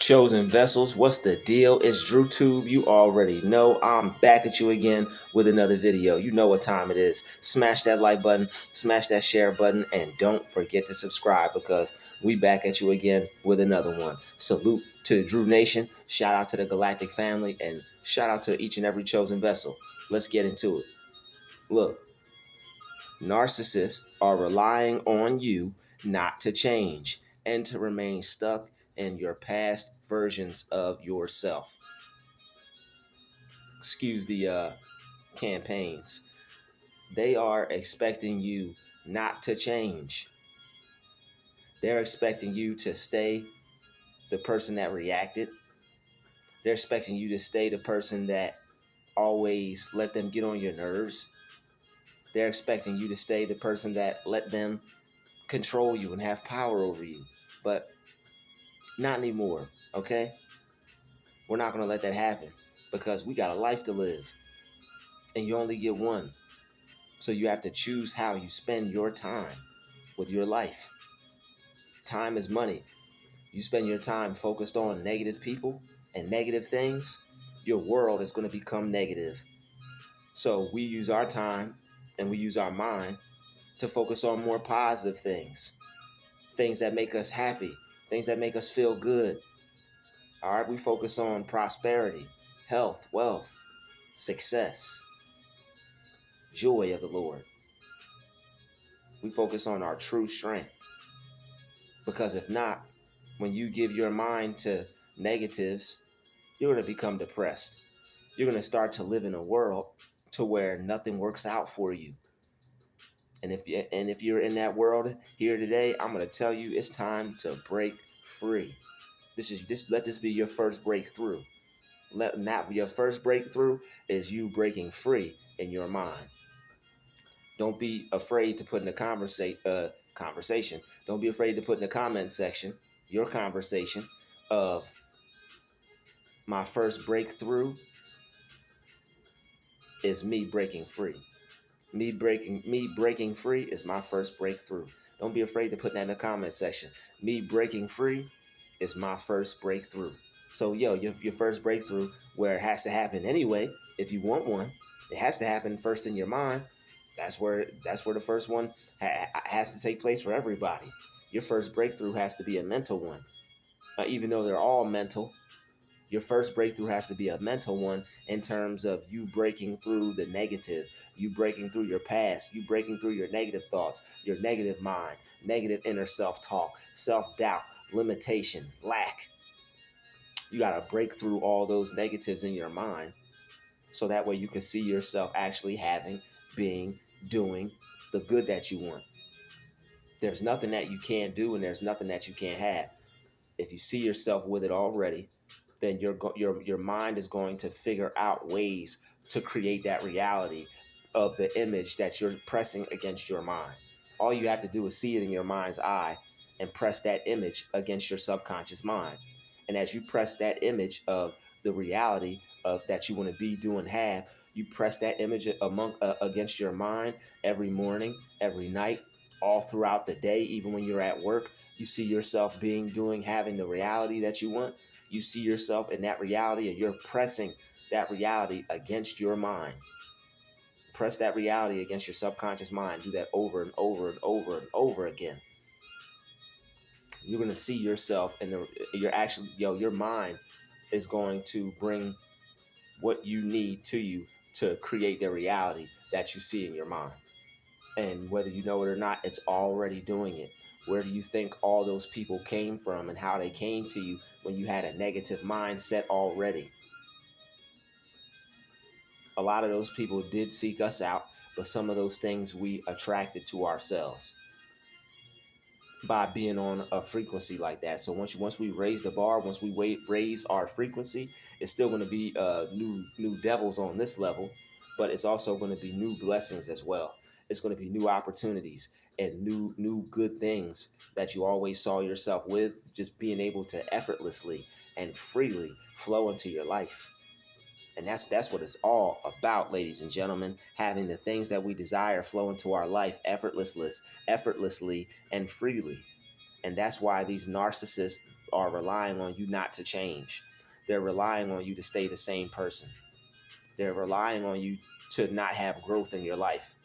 Chosen vessels, what's the deal? It's Druuill. You already know I'm back at you again with another video. You know what time it is. Smash that like button, smash that share button, and don't forget to subscribe because we back at you again with another one. Salute to Drew Nation. Shout out to the Galactic family and shout out to each and every chosen vessel. Let's get into it. Look, narcissists are relying on you not to change and to remain stuck in your past versions of yourself. Excuse the campaigns. They are expecting you not to change. They're expecting you to stay the person that reacted. They're expecting you to stay the person that always let them get on your nerves. They're expecting you to stay the person that let them control you and have power over you. But not anymore, okay? We're not going to let that happen because we got a life to live and you only get one. So you have to choose how you spend your time with your life. Time is money. You spend your time focused on negative people and negative things, your world is going to become negative. So we use our time and we use our mind to focus on more positive things, things that make us happy, things that make us feel good. All right, we focus on prosperity, health, wealth, success, joy of the Lord. We focus on our true strength. Because if not, when you give your mind to negatives, you're going to become depressed. You're going to start to live in a world to where nothing works out for you. And if you're in that world here today, I'm going to tell you it's time to break free. Let this be your first breakthrough. Your first breakthrough is you breaking free in your mind. Don't be afraid to put in the conversation. Don't be afraid to put in the comment section your conversation of my first breakthrough is me breaking free. Me breaking free is my first breakthrough. Don't be afraid to put that in the comment section. Me breaking free is my first breakthrough. So your first breakthrough, where it has to happen anyway, if you want one, it has to happen first in your mind. That's where the first one has to take place for everybody. Your first breakthrough has to be a mental one. Even though they're all mental, your first breakthrough has to be a mental one in terms of you breaking through the negative, you breaking through your past, you breaking through your negative thoughts, your negative mind, negative inner self-talk, self-doubt, limitation, lack. You got to break through all those negatives in your mind so that way you can see yourself actually being, doing the good that you want. There's nothing that you can't do and there's nothing that you can't have. If you see yourself with it already, then your mind is going to figure out ways to create that reality of the image that you're pressing against your mind. All you have to do is see it in your mind's eye and press that image against your subconscious mind. And as you press that image of the reality of that you want to be, do, and have, you press that image against your mind every morning, every night, all throughout the day, even when you're at work. You see yourself being, doing, having the reality that you want. You see yourself in that reality and you're pressing that reality against your mind. Press that reality against your subconscious mind. Do that over and over and over and over again. You're going to see yourself and your mind is going to bring what you need to you to create the reality that you see in your mind. And whether you know it or not, it's already doing it. Where do you think all those people came from and how they came to you when you had a negative mindset already? A lot of those people did seek us out, but some of those things we attracted to ourselves by being on a frequency like that. So once we raise the bar, once we raise our frequency, it's still going to be new devils on this level, but it's also going to be new blessings as well. It's going to be new opportunities and new good things that you always saw yourself with, just being able to effortlessly and freely flow into your life. And that's what it's all about, ladies and gentlemen, having the things that we desire flow into our life effortlessly and freely. And that's why these narcissists are relying on you not to change. They're relying on you to stay the same person. They're relying on you to not have growth in your life.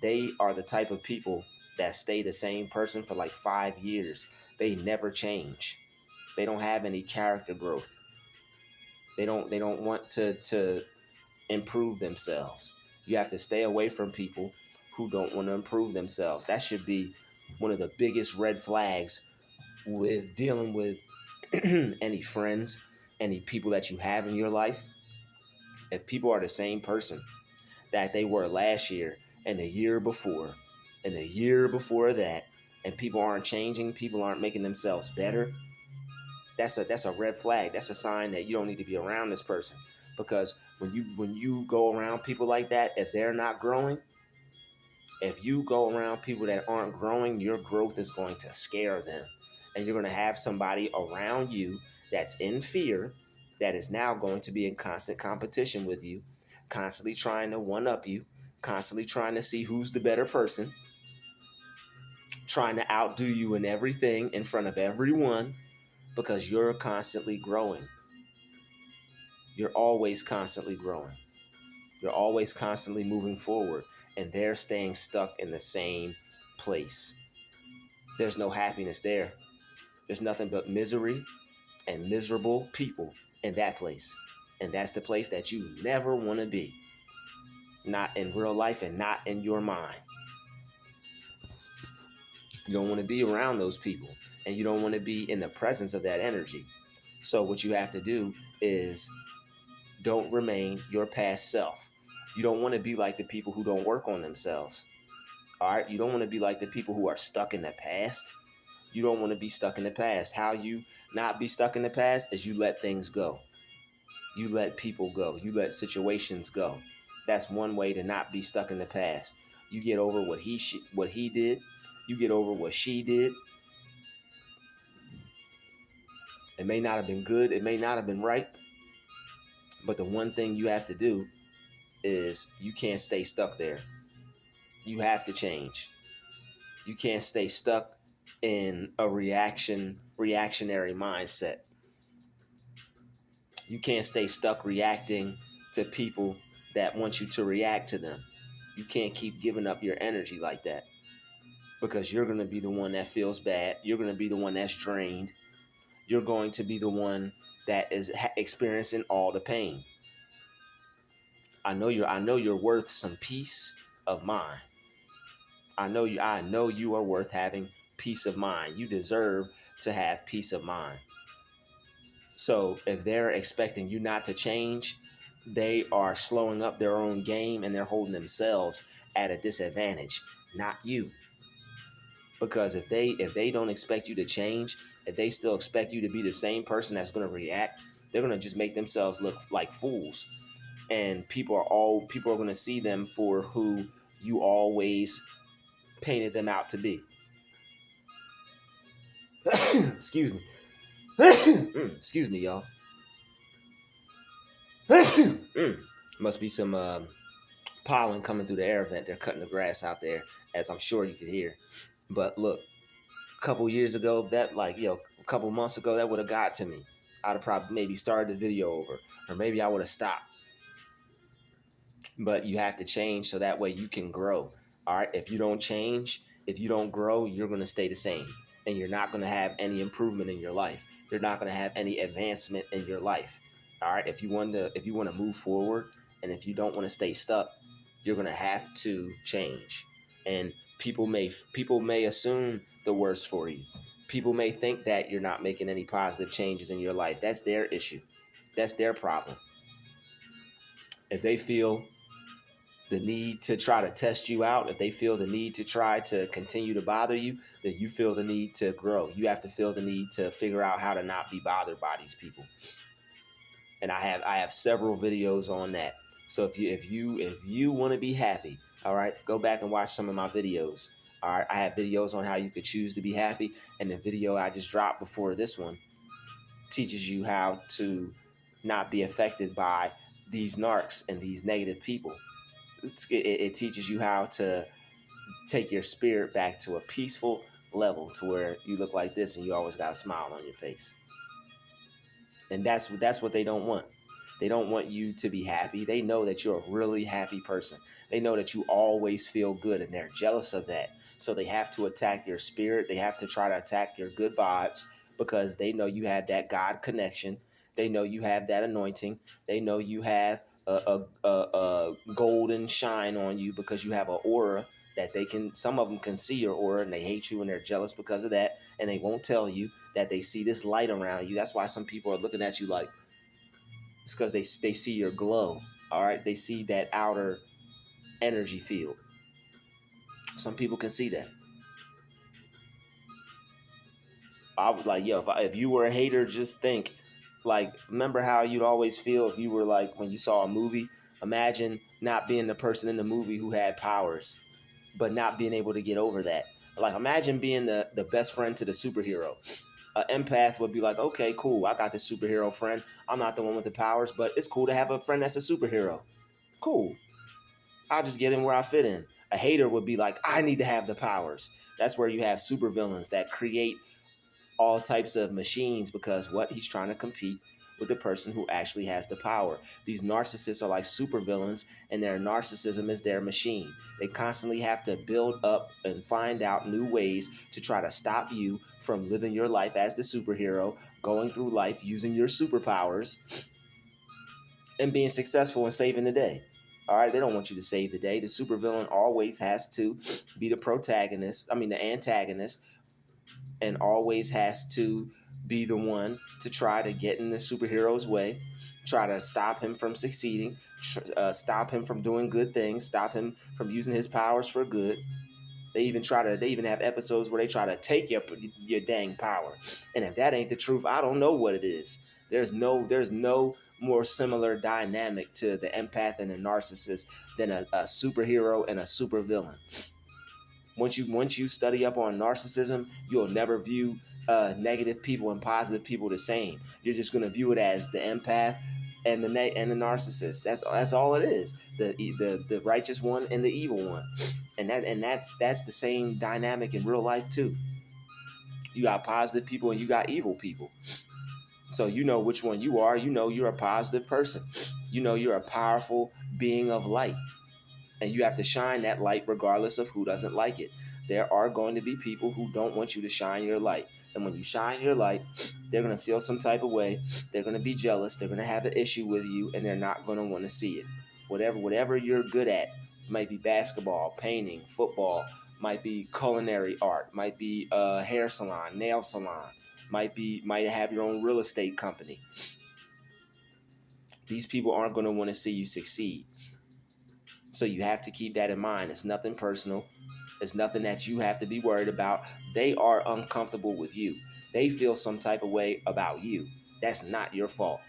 They are the type of people that stay the same person for like 5 years. They never change. They don't have any character growth. They don't want to improve themselves. You have to stay away from people who don't want to improve themselves. That should be one of the biggest red flags with dealing with any friends, any people that you have in your life. If people are the same person that they were last year and the year before and the year before that, and people aren't changing, people aren't making themselves better, that's a red flag. That's a sign that you don't need to be around this person. Because when you go around people like that, if they're not growing, if you go around people that aren't growing, your growth is going to scare them. And you're going to have somebody around you that's in fear, that is now going to be in constant competition with you, constantly trying to one up you, constantly trying to see who's the better person, trying to outdo you in everything in front of everyone, because you're constantly growing. You're always constantly growing. You're always constantly moving forward, and they're staying stuck in the same place. There's no happiness there. There's nothing but misery and miserable people in that place. And that's the place that you never want to be. Not in real life and not in your mind. You don't want to be around those people, and you don't want to be in the presence of that energy. So what you have to do is don't remain your past self. You don't want to be like the people who don't work on themselves. All right? You don't want to be like the people who are stuck in the past. You don't want to be stuck in the past. How you not be stuck in the past is you let things go. You let people go. You let situations go. That's one way to not be stuck in the past. You get over what he did. You get over what she did. It may not have been good. It may not have been right. But the one thing you have to do is you can't stay stuck there. You have to change. You can't stay stuck in a reactionary mindset. You can't stay stuck reacting to people that want you to react to them. You can't keep giving up your energy like that, because you're going to be the one that feels bad. You're going to be the one that's drained. You're going to be the one that is experiencing all the pain. I know you're worth some peace of mind. I know you are worth having peace of mind. You deserve to have peace of mind. So if they're expecting you not to change, they are slowing up their own game, and they're holding themselves at a disadvantage, not you. Because if they don't expect you to change, if they still expect you to be the same person that's going to react, they're going to just make themselves look like fools. And people are going to see them for who you always painted them out to be. Excuse me. Excuse me, y'all. Must be some pollen coming through the air vent. They're cutting the grass out there, as I'm sure you could hear. But look, a couple years ago, a couple months ago, that would have got to me. I'd have probably maybe started the video over, or maybe I would have stopped. But you have to change so that way you can grow. All right. If you don't change, if you don't grow, you're going to stay the same, and you're not going to have any improvement in your life. You're not going to have any advancement in your life. All right. If you want to move forward, and if you don't want to stay stuck, you're going to have to change. And people may assume the worst for you. People may think that you're not making any positive changes in your life. That's their issue. That's their problem. If they feel the need to try to test you out, if they feel the need to try to continue to bother you, then you feel the need to grow. You have to feel the need to figure out how to not be bothered by these people. And I have several videos on that. So if you want to be happy, all right, go back and watch some of my videos. All right, I have videos on how you could choose to be happy, and the video I just dropped before this one teaches you how to not be affected by these narcs and these negative people. It teaches you how to take your spirit back to a peaceful level to where you look like this and you always got a smile on your face. And that's what they don't want. They don't want you to be happy. They know that you're a really happy person. They know that you always feel good, and they're jealous of that. So they have to attack your spirit. They have to try to attack your good vibes because they know you have that God connection. They know you have that anointing. They know you have a golden shine on you because you have an aura that they can. Some of them can see your aura, and they hate you, and they're jealous because of that, and they won't tell you that they see this light around you. That's why some people are looking at you like, it's because they see your glow. All right, they see that outer energy field. Some people can see that. I was like, yo, if you were a hater, just think, like, remember how you'd always feel if you were like, when you saw a movie, imagine not being the person in the movie who had powers, but not being able to get over that. Like, imagine being the best friend to the superhero. An empath would be like, okay, cool, I got this superhero friend. I'm not the one with the powers, but it's cool to have a friend that's a superhero. Cool. I'll just get in where I fit in. A hater would be like, I need to have the powers. That's where you have supervillains that create all types of machines because what he's trying to compete with the person who actually has the power. These narcissists are like supervillains, and their narcissism is their machine. They constantly have to build up and find out new ways to try to stop you from living your life as the superhero, going through life using your superpowers, and being successful and saving the day. All right, they don't want you to save the day. The supervillain always has to be the the antagonist, and always has to be the one to try to get in the superhero's way, try to stop him from succeeding, stop him from doing good things, stop him from using his powers for good. They even have episodes where they try to take your dang power. And if that ain't the truth, I don't know what it is. There's no more similar dynamic to the empath and the narcissist than a superhero and a supervillain. Once you study up on narcissism, you'll never view negative people and positive people the same. You're just gonna view it as the empath and the narcissist. That's all it is. The righteous one and the evil one, and that's the same dynamic in real life too. You got positive people and you got evil people. So you know which one you are. You know you're a positive person. You know you're a powerful being of light. And you have to shine that light regardless of who doesn't like it. There are going to be people who don't want you to shine your light. And when you shine your light, they're going to feel some type of way. They're going to be jealous. They're going to have an issue with you, and they're not going to want to see it. Whatever you're good at, might be basketball, painting, football, might be culinary art, might be a hair salon, nail salon, might have your own real estate company. These people aren't going to want to see you succeed. So you have to keep that in mind. It's nothing personal. It's nothing that you have to be worried about. They are uncomfortable with you. They feel some type of way about you. That's not your fault.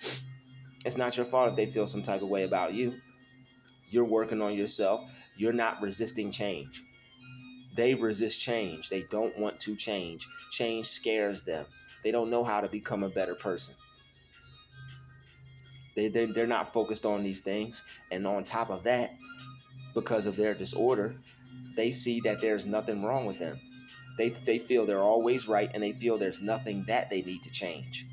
It's not your fault if they feel some type of way about you. You're working on yourself. You're not resisting change. They resist change. They don't want to change. Change scares them. They don't know how to become a better person. They're not focused on these things. And on top of that, because of their disorder, they see that there's nothing wrong with them. They feel they're always right, and they feel there's nothing that they need to change.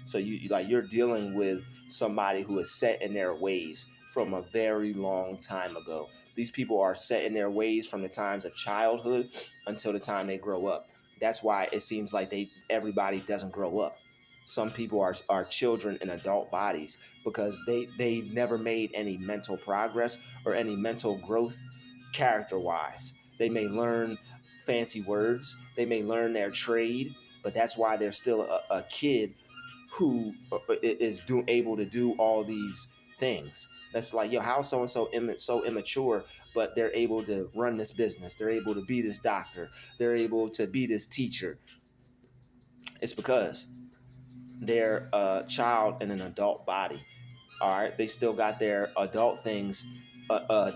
So you're dealing with somebody who is set in their ways from a very long time ago. These people are set in their ways from the times of childhood until the time they grow up. That's why it seems like everybody doesn't grow up. Some people are children in adult bodies because they never made any mental progress or any mental growth character wise. They may learn fancy words, they may learn their trade, but that's why they're still a kid who is able to do all these things. That's like, yo, how so and so immature, but they're able to run this business, they're able to be this doctor, they're able to be this teacher. It's because they're a child in an adult body. All right, they still got their adult things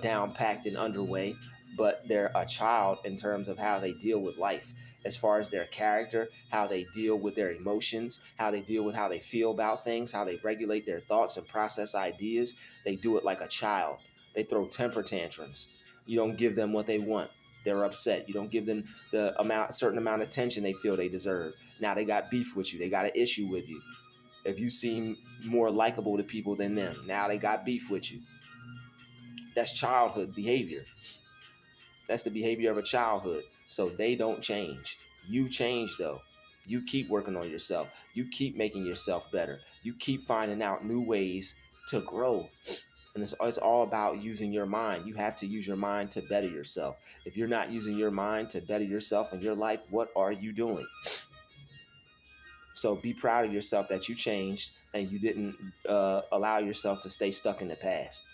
down packed and underway, but they're a child in terms of how they deal with life, as far as their character, how they deal with their emotions, how they deal with how they feel about things, how they regulate their thoughts and process ideas. They do it like a child. They throw temper tantrums. You don't give them what they want. They're upset. You don't give them the certain amount of attention they feel they deserve. Now they got beef with you. They got an issue with you. If you seem more likable to people than them, now they got beef with you. That's childhood behavior. That's the behavior of a childhood. So they don't change. You change though. You keep working on yourself. You keep making yourself better. You keep finding out new ways to grow. And it's all about using your mind. You have to use your mind to better yourself. If you're not using your mind to better yourself in your life, what are you doing? So be proud of yourself that you changed and you didn't allow yourself to stay stuck in the past,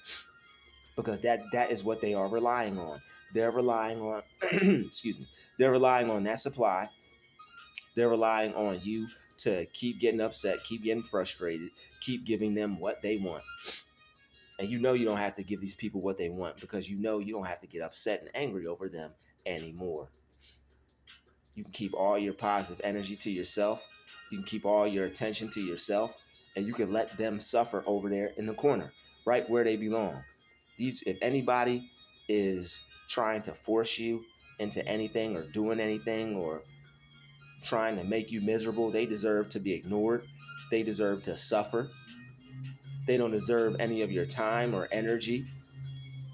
because that is what they are relying on. They're relying on, excuse me, they're relying on that supply. They're relying on you to keep getting upset, keep getting frustrated, keep giving them what they want. And you know you don't have to give these people what they want, because you know you don't have to get upset and angry over them anymore. You can keep all your positive energy to yourself. You can keep all your attention to yourself, and you can let them suffer over there in the corner, right where they belong. If anybody is trying to force you into anything or doing anything or trying to make you miserable, they deserve to be ignored. They deserve to suffer. They don't deserve any of your time or energy.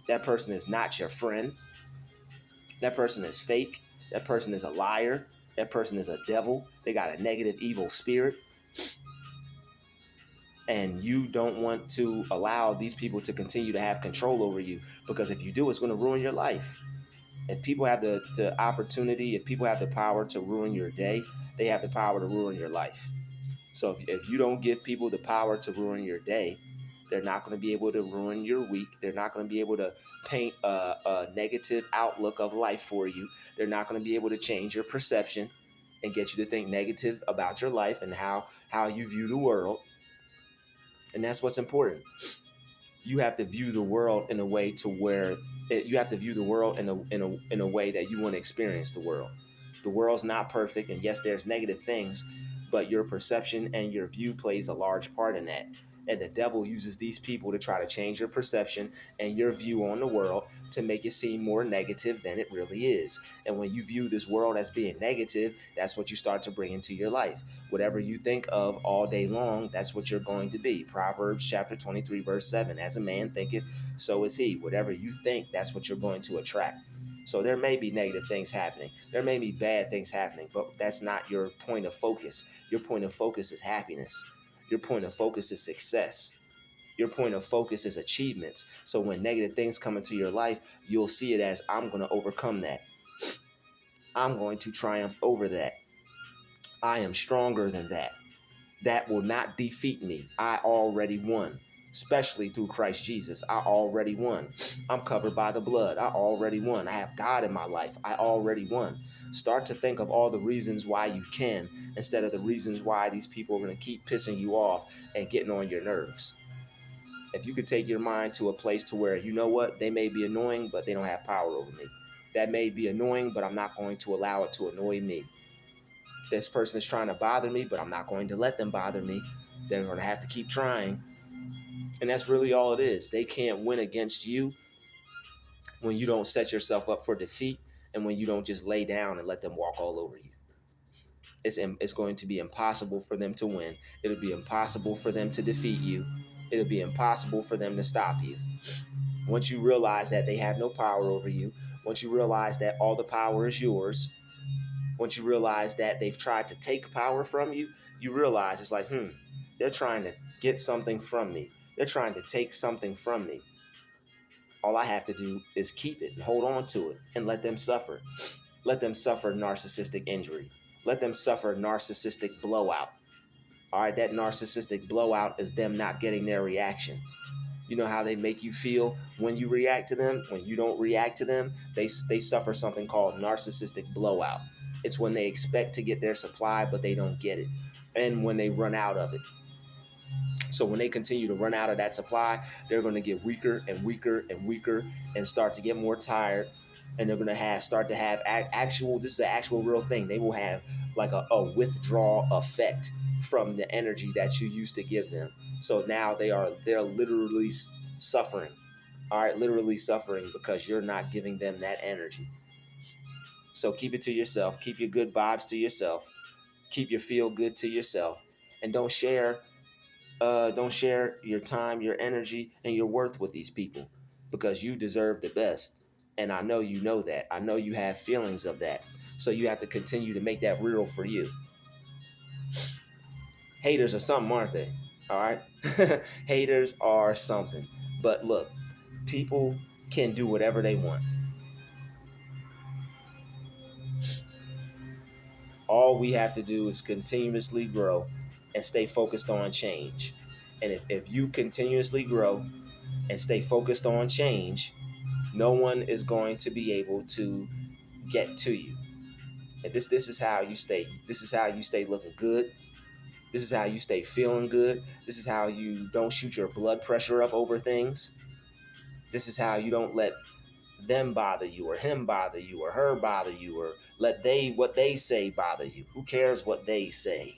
That person is not your friend. That person is fake. That person is a liar. That person is a devil. They got a negative, evil spirit. And you don't want to allow these people to continue to have control over you, because if you do, it's going to ruin your life. If people have the opportunity, if people have the power to ruin your day, they have the power to ruin your life. So if you don't give people the power to ruin your day, they're not going to be able to ruin your week. They're not going to be able to paint a negative outlook of life for you. They're not going to be able to change your perception and get you to think negative about your life and how you view the world. And that's what's important. You have to view the world in a way to where you have to view the world in a way that you want to experience the world. The world's not perfect, and yes, there's negative things, but your perception and your view plays a large part in that. And the devil uses these people to try to change your perception and your view on the world to make it seem more negative than it really is. And when you view this world as being negative, that's what you start to bring into your life. Whatever you think of all day long, that's what you're going to be. Proverbs chapter 23, verse 7. As a man thinketh, so is he. Whatever you think, that's what you're going to attract. So there may be negative things happening. There may be bad things happening, but that's not your point of focus. Your point of focus is happiness. Your point of focus is success. Your point of focus is achievements. So when negative things come into your life, you'll see it as, I'm going to overcome that. I'm going to triumph over that. I am stronger than that. That will not defeat me. I already won. Especially through Christ Jesus. I already won. I'm covered by the blood. I already won. I have God in my life. I already won. Start to think of all the reasons why you can, instead of the reasons why these people are going to keep pissing you off and getting on your nerves. If you could take your mind to a place to where, you know what, they may be annoying, but they don't have power over me. That may be annoying, but I'm not going to allow it to annoy me. This person is trying to bother me, but I'm not going to let them bother me. They're going to have to keep trying. And that's really all it is. They can't win against you when you don't set yourself up for defeat, and when you don't just lay down and let them walk all over you. It's going to be impossible for them to win. It'll be impossible for them to defeat you. It'll be impossible for them to stop you. Once you realize that they have no power over you, once you realize that all the power is yours, once you realize that they've tried to take power from you, you realize it's like, they're trying to get something from me. They're trying to take something from me. All I have to do is keep it and hold on to it and let them suffer. Let them suffer narcissistic injury. Let them suffer narcissistic blowout. All right, that narcissistic blowout is them not getting their reaction. You know how they make you feel when you react to them? When you don't react to them, they suffer something called narcissistic blowout. It's when they expect to get their supply, but they don't get it. And when they run out of it. So when they continue to run out of that supply, they're going to get weaker and weaker and weaker and start to get more tired. And they're going to start to have this is an actual real thing. They will have like a withdrawal effect from the energy that you used to give them. So now they're literally suffering. All right, literally suffering because you're not giving them that energy. So keep it to yourself. Keep your good vibes to yourself. Keep your feel good to yourself, and don't share your time, your energy, and your worth with these people, because you deserve the best. And I know you know that. I know you have feelings of that. So you have to continue to make that real for you. Haters are something, aren't they? All right. Haters are something. But look, people can do whatever they want. All we have to do is continuously grow and stay focused on change. And if you continuously grow and stay focused on change, no one is going to be able to get to you. And this is how you stay. This is how you stay looking good. This is how you stay feeling good. This is how you don't shoot your blood pressure up over things. This is how you don't let them bother you, or him bother you, or her bother you, or let what they say bother you. Who cares what they say?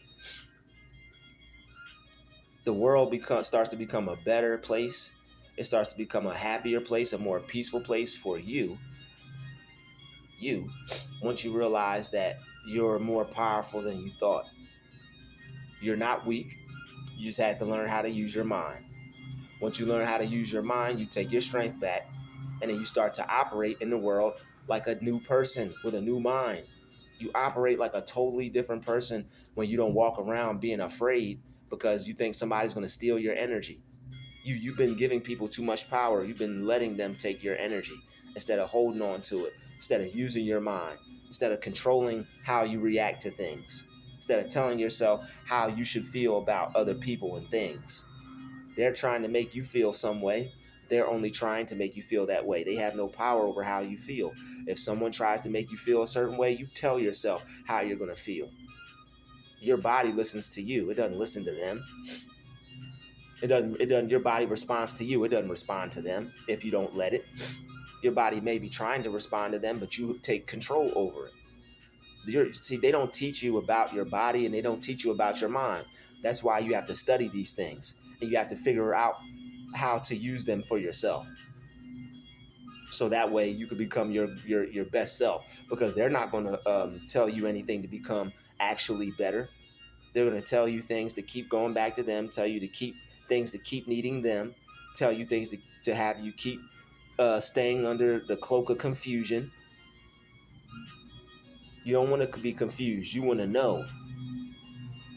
The world starts to become a better place. It starts to become a happier place, a more peaceful place for you. Once you realize that you're more powerful than you thought. You're not weak. You just had to learn how to use your mind. Once you learn how to use your mind, you take your strength back, and then you start to operate in the world like a new person with a new mind. You operate like a totally different person when you don't walk around being afraid because you think somebody's going to steal your energy. You've been giving people too much power. You've been letting them take your energy instead of holding on to it, instead of using your mind, instead of controlling how you react to things, instead of telling yourself how you should feel about other people and things. They're trying to make you feel some way. They're only trying to make you feel that way. They have no power over how you feel. If someone tries to make you feel a certain way, you tell yourself how you're going to feel. Your body listens to you. It doesn't listen to them. It doesn't, your body responds to you. It doesn't respond to them if you don't let it. Your body may be trying to respond to them, but you take control over it. See, they don't teach you about your body, and they don't teach you about your mind. That's why you have to study these things, and you have to figure out how to use them for yourself. So that way you can become your best self, because they're not going to tell you anything to become actually better. They're going to tell you things to keep going back to them, tell you to keep things to keep needing them, tell you things to have you keep staying under the cloak of confusion. You don't want to be confused. You want to know.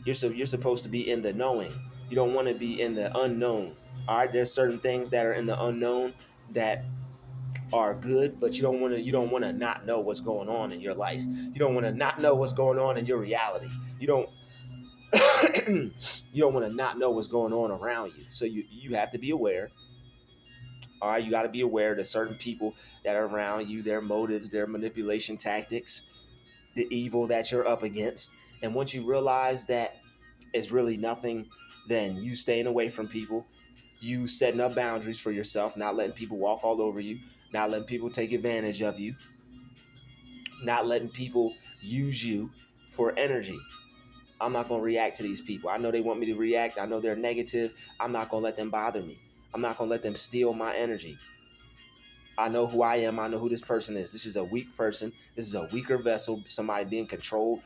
You're supposed to be in the knowing. You don't want to be in the unknown. All right, there's certain things that are in the unknown that are good, but you don't want to not know what's going on in your life. You don't want to not know what's going on in your reality. You don't you don't want to not know what's going on around you. So you have to be aware. All right, you got to be aware that certain people that are around you, their motives, their manipulation tactics, the evil that you're up against. And once you realize that it's really nothing, then you staying away from people, you setting up boundaries for yourself, not letting people walk all over you, not letting people take advantage of you, not letting people use you for energy. I'm not going to react to these people. I know they want me to react. I know they're negative. I'm not going to let them bother me. I'm not going to let them steal my energy. I know who I am. I know who this person is. This is a weak person. This is a weaker vessel. Somebody being controlled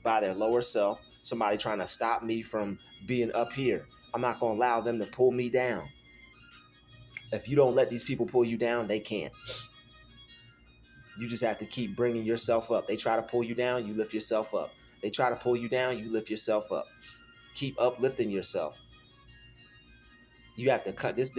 by their lower self. Somebody trying to stop me from being up here. I'm not going to allow them to pull me down. If you don't let these people pull you down, they can't. You just have to keep bringing yourself up. They try to pull you down, you lift yourself up. They try to pull you down, you lift yourself up. Keep uplifting yourself. You have to cut this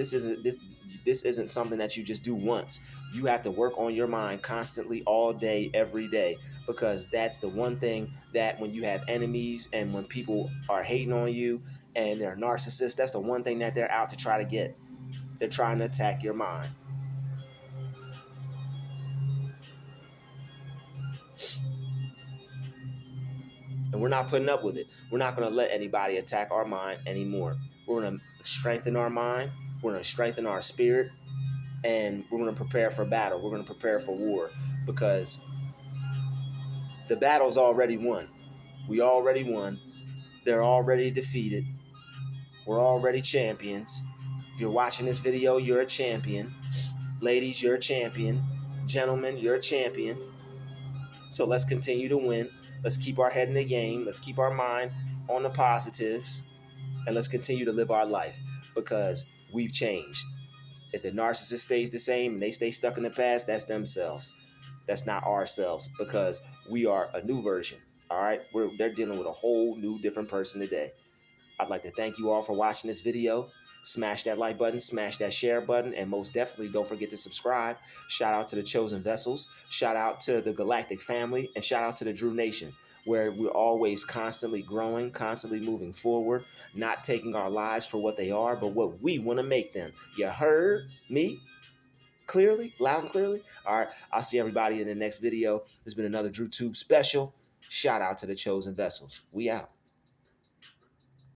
isn't something that you just do once. You have to work on your mind constantly, all day, every day, because that's the one thing that when you have enemies and when people are hating on you and they're narcissists, that's the one thing that they're out to try to get. They're trying to attack your mind. And we're not putting up with it. We're not going to let anybody attack our mind anymore. We're going to strengthen our mind. We're going to strengthen our spirit. And we're going to prepare for battle. We're going to prepare for war, because the battle's already won. We already won. They're already defeated. We're already champions. If you're watching this video, you're a champion. Ladies, you're a champion. Gentlemen, you're a champion. So let's continue to win. Let's keep our head in the game. Let's keep our mind on the positives. And let's continue to live our life because we've changed. If the narcissist stays the same and they stay stuck in the past, that's themselves. That's not ourselves because we are a new version. All right. They're dealing with a whole new different person today. I'd like to thank you all for watching this video. Smash that like button, smash that share button, and most definitely don't forget to subscribe. Shout out to the Chosen Vessels, shout out to the Galactic Family, and shout out to the Druuill Nation, where we're always constantly growing, constantly moving forward, not taking our lives for what they are, but what we want to make them. You heard me? Clearly, loud and clearly. All right, I'll see everybody in the next video. This has been another DruTube special. Shout out to the Chosen Vessels. We out.